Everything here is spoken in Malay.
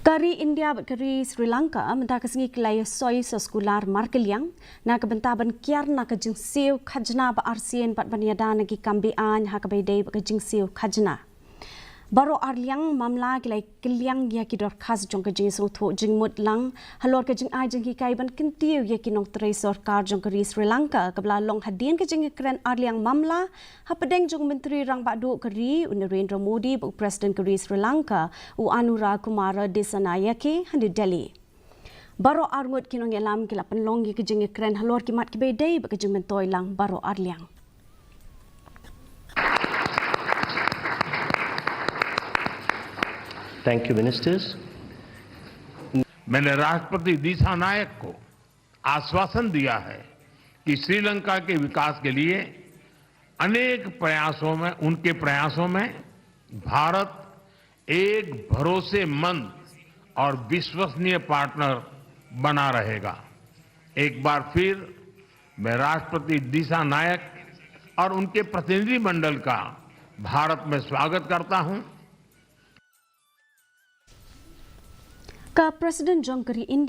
Kari India kari Srilanka mentah kesengi Ïasoi Soskular Markylliang na kebentaban Kiar na ke Jingsiew Khajna ba Arsie pat baniada nagi kambian ha kabedai ba Jingsiew Khajna. Baro Arliang mamla kilai Kilyang ya kidor khas jong ke Jingsiew tho jingmut lang halor ke jing ai jing hikai ban kintiu ya kinong trai sarkar jong kari Srilanka kabla long hadin ke jing kren Arliang mamla ha pedeng jong menteri rang badu kari Narendra Modi bu Presiden kari Srilanka u Anurag Kumara Desanayake handi Delhi. Baro armut kinong elam kila penlong ya ke jing kren halor kimat kibedai ba ke jing mentoi lang Baro Arliang. Thank you, ministers. मैंने राष्ट्रपति दिशा नायक को आश्वासन दिया है कि श्रीलंका के विकास के लिए अनेक प्रयासों में उनके प्रयासों में भारत एक भरोसेमंद और विश्वसनीय पार्टनर बना रहेगा। एक बार फिर मैं राष्ट्रपति दिशा नायक और उनके प्रतिनिधिमंडल का भारत में स्वागत करता हूं। Ka Presiden Jong kari India